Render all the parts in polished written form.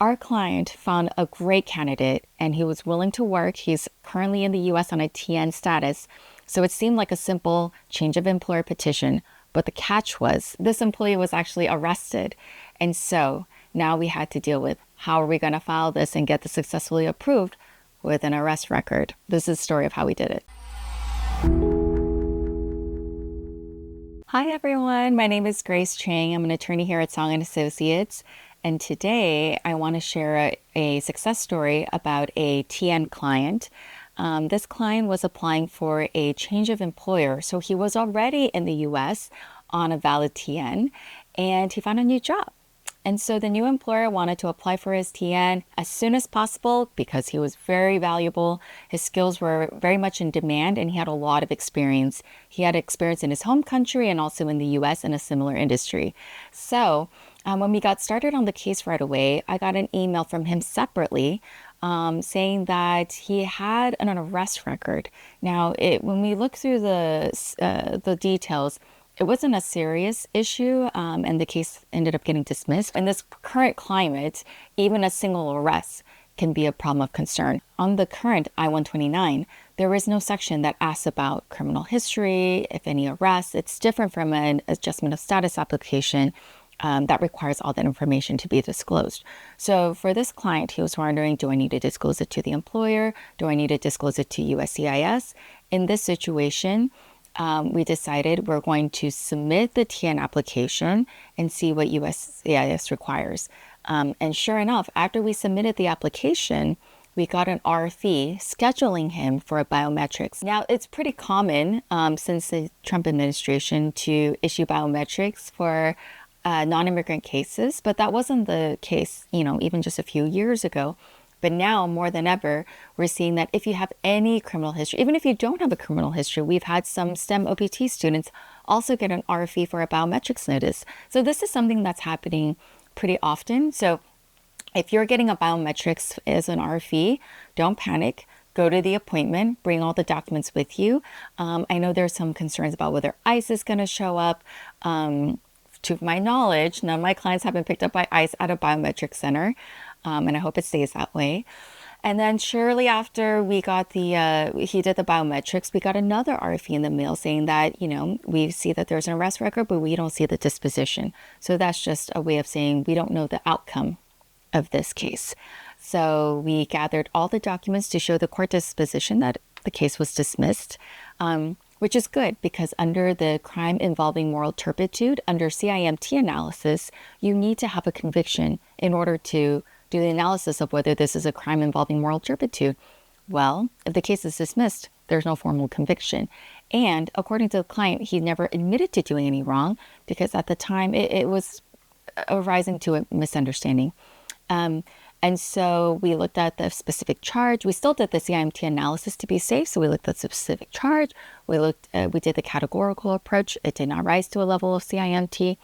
our client found a great candidate and he was willing to work. He's currently in the US on a TN status. So it seemed like a simple change of employer petition. But the catch was this employee was actually arrested. And so now we had to deal with how are we going to file this and get this successfully approved with an arrest record. This is the story of how we did it. Hi, everyone. My name is Grace Chang. I'm an attorney here at Tsang and Associates. And today I want to share a success story about a TN client. This client was applying for a change of employer. So he was already in the US on a valid TN and he found a new job. And so the new employer wanted to apply for his TN as soon as possible because he was very valuable. His skills were very much in demand and he had a lot of experience. He had experience in his home country and also in the US in a similar industry. So when we got started on the case right away, I got an email from him separately saying that he had an arrest record. Now, when we look through the details, it wasn't a serious issue, and the case ended up getting dismissed. In this current climate, even a single arrest can be a problem of concern. On the current I-129, there is no section that asks about criminal history, if any arrests. It's different from an adjustment of status application that requires all that information to be disclosed. So for this client, he was wondering, do I need to disclose it to the employer? Do I need to disclose it to USCIS? In this situation, we decided we're going to submit the TN application and see what USCIS requires. And sure enough, after we submitted the application, we got an RFE scheduling him for a biometrics. Now, it's pretty common since the Trump administration to issue biometrics for non-immigrant cases, but that wasn't the case, even just a few years ago. But now, more than ever, we're seeing that if you have any criminal history, even if you don't have a criminal history, we've had some STEM OPT students also get an RFE for a biometrics notice. So this is something that's happening pretty often. So if you're getting a biometrics as an RFE, don't panic. Go to the appointment, bring all the documents with you. I know there's some concerns about whether ICE is going to show up. To my knowledge, none of my clients have been picked up by ICE at a biometric center, and I hope it stays that way. And then shortly after we got he did the biometrics, we got another RFE in the mail saying that, we see that there's an arrest record, but we don't see the disposition. So that's just a way of saying we don't know the outcome of this case. So we gathered all the documents to show the court disposition that the case was dismissed. Which is good because under the crime involving moral turpitude, under CIMT analysis, you need to have a conviction in order to do the analysis of whether this is a crime involving moral turpitude. Well, if the case is dismissed, there's no formal conviction. And according to the client, he never admitted to doing any wrong because at the time it was arising to a misunderstanding. And so we looked at the specific charge. We still did the CIMT analysis to be safe. So we looked at the specific charge. We did the categorical approach. It did not rise to a level of CIMT.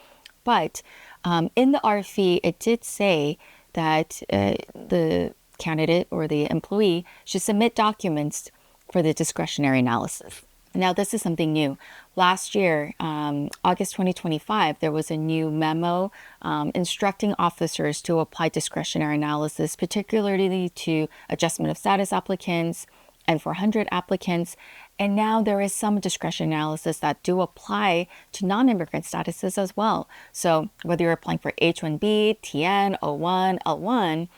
But in the RFE, it did say that the candidate or the employee should submit documents for the discretionary analysis. Now, this is something new. Last year, August 2025, there was a new memo instructing officers to apply discretionary analysis, particularly to adjustment of status applicants and 400 applicants. And now there is some discretion analysis that do apply to non-immigrant statuses as well. So whether you're applying for H-1B, TN, O-1, L-1,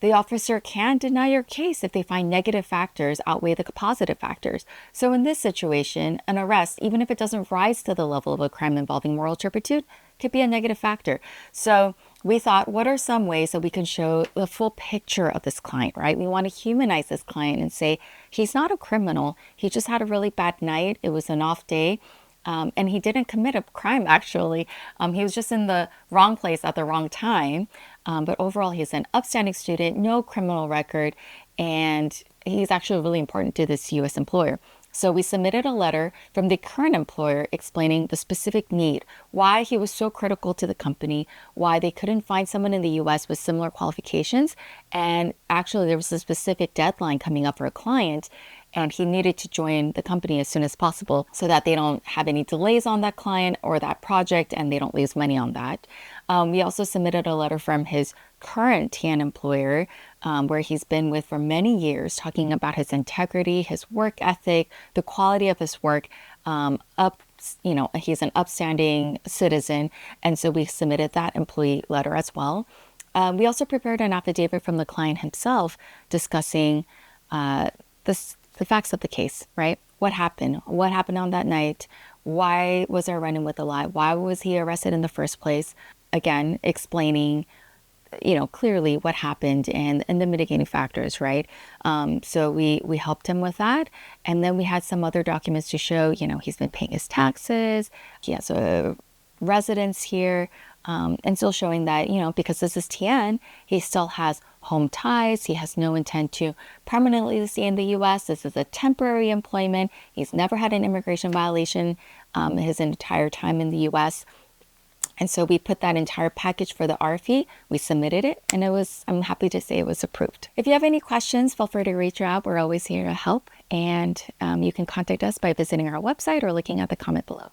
the officer can deny your case if they find negative factors outweigh the positive factors. So in this situation, an arrest, even if it doesn't rise to the level of a crime involving moral turpitude, could be a negative factor. So we thought, what are some ways that we can show the full picture of this client, right? We want to humanize this client and say, he's not a criminal. He just had a really bad night. It was an off day. And he didn't commit a crime, actually. He was just in the wrong place at the wrong time. But overall, he's an upstanding student, no criminal record, and he's actually really important to this U.S. employer. So we submitted a letter from the current employer explaining the specific need, why he was so critical to the company, why they couldn't find someone in the U.S. with similar qualifications. And actually, there was a specific deadline coming up for a client, and he needed to join the company as soon as possible so that they don't have any delays on that client or that project and they don't lose money on that. We also submitted a letter from his current TN employer, where he's been with for many years, talking about his integrity, his work ethic, the quality of his work. He's an upstanding citizen, and so we submitted that employee letter as well. We also prepared an affidavit from the client himself discussing the facts of the case, right? What happened? What happened on that night? Why was there a run-in with a lie? Why was he arrested in the first place? Again, explaining, clearly what happened and the mitigating factors, right? So we helped him with that. And then we had some other documents to show, he's been paying his taxes. He has a residence here. And still showing that, because this is TN, he still has home ties. He has no intent to permanently stay in the U.S. This is a temporary employment. He's never had an immigration violation his entire time in the U.S. And so we put that entire package for the RFE. We submitted it, and I'm happy to say it was approved. If you have any questions, feel free to reach out. We're always here to help. And you can contact us by visiting our website or looking at the comment below.